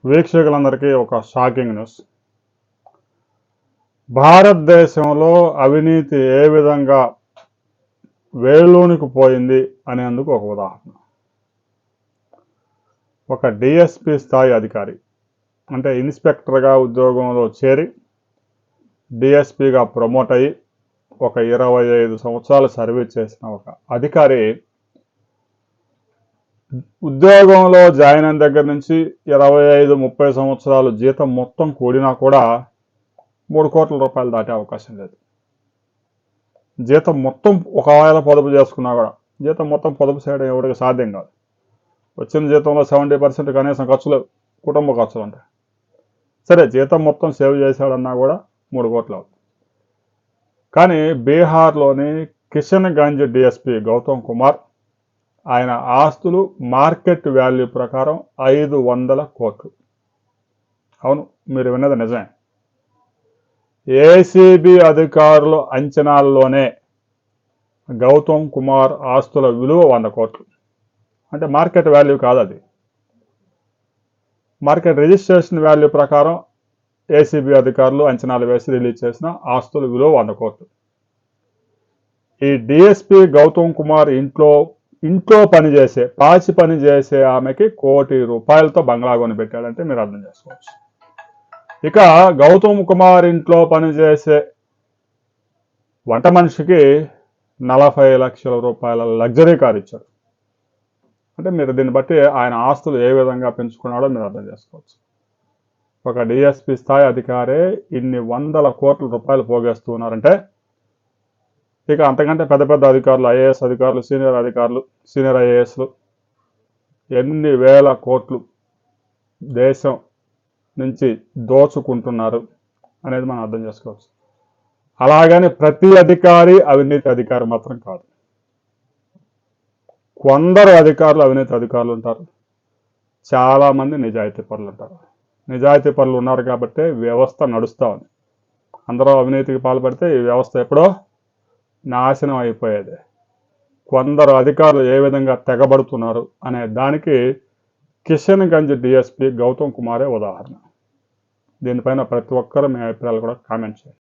వీక్షకులందరికీ ఒక shocking news. భారతదేశంలో అవినీతి ఏ విధంగా వేళ్ళూనికి పోయింది అనేందుకు ఒక ఉదాహరణ. ఒక డిఎస్పి స్థాయి అధికారి, అంటే ఇన్స్పెక్టర్గా ఉద్యోగంలో చేరి డిఎస్పిగా ప్రమోట్ అయ్యి ఒక 25 సంవత్సరాలు సర్వీస్ చేసిన ఒక అధికారి ఉద్యోగంలో జాయిన్ అయిన దగ్గర నుంచి 25-30 సంవత్సరాలు జీతం మొత్తం కూడినా కూడా 3 కోట్ల రూపాయలు దాటే అవకాశం లేదు. జీతం మొత్తం ఒకవేళ పొదుపు చేసుకున్నా కూడా జీతం మొత్తం పొదుపు చేయడం ఎవరికి సాధ్యం కాదు. వచ్చిన జీతంలో 70% కనీసం ఖర్చులు, కుటుంబ ఖర్చులు ఉంటాయి. సరే, జీతం మొత్తం సేవ్ చేశాడన్నా కూడా 3 కోట్లు అవుతుంది. కానీ బీహార్లోని కిషన్గంజ్ డిఎస్పి గౌతమ్ కుమార్, ఆయన ఆస్తులు మార్కెట్ వాల్యూ ప్రకారం 500 కోట్లు. అవును, మీరు విన్నది నిజమే. ఏసీబీ అధికారుల అంచనాల్లోనే గౌతమ్ కుమార్ ఆస్తుల విలువ 100 కోట్లు. అంటే మార్కెట్ వాల్యూ కాదు, అది మార్కెట్ రిజిస్ట్రేషన్ వాల్యూ ప్రకారం ఏసీబీ అధికారులు అంచనాలు వేసి రిలీజ్ చేసిన ఆస్తుల విలువ 100 కోట్లు. ఈ డిఎస్పి గౌతమ్ కుమార్ ఇంట్లో పనిచేసే, పాచి పని చేసే ఆమెకి 1 కోటి రూపాయలతో బంగ్లా కొని పెట్టాడంటే మీరు అర్థం చేసుకోవచ్చు. ఇక గౌతమ్ కుమార్ ఇంట్లో పనిచేసే వంట మనిషికి 40 లక్షల రూపాయల లగ్జరీ కార్ ఇచ్చాడు. అంటే మీరు దీన్ని బట్టి ఆయన ఆస్తులు ఏ విధంగా పెంచుకున్నాడో మీరు అర్థం చేసుకోవచ్చు. ఒక డిఎస్పి స్థాయి అధికారే ఇన్ని 100 కోట్ల రూపాయలు పోగేస్తూ ఉన్నారంటే ఇక అంతకంటే పెద్ద పెద్ద అధికారులు, ఐఏఎస్ అధికారులు, సీనియర్ అధికారులు, సీనియర్ ఐఏఎస్లు ఎన్ని వేల కోట్లు దేశం నుంచి దోచుకుంటున్నారు అనేది మనం అర్థం చేసుకోవచ్చు. అలాగని ప్రతి అధికారి అవినీతి అధికారి మాత్రం కాదు. కొందరు అధికారులు అవినీతి అధికారులు ఉంటారు, చాలామంది నిజాయితీ పరులు ఉంటారు. నిజాయితీ పరులు ఉన్నారు కాబట్టి వ్యవస్థ నడుస్తూ ఉంది. అందరూ అవినీతికి పాల్పడితే ఈ వ్యవస్థ ఎప్పుడో నాశనం అయిపోయేది. కొందరు అధికారులు ఏ విధంగా తెగబడుతున్నారు అనే దానికి కిషన్గంజ్ డిఎస్పి గౌతమ్ కుమారే ఉదాహరణ. దీనిపైన ప్రతి ఒక్కరూ మీ అభిప్రాయాలు కూడా కామెంట్ చేయండి.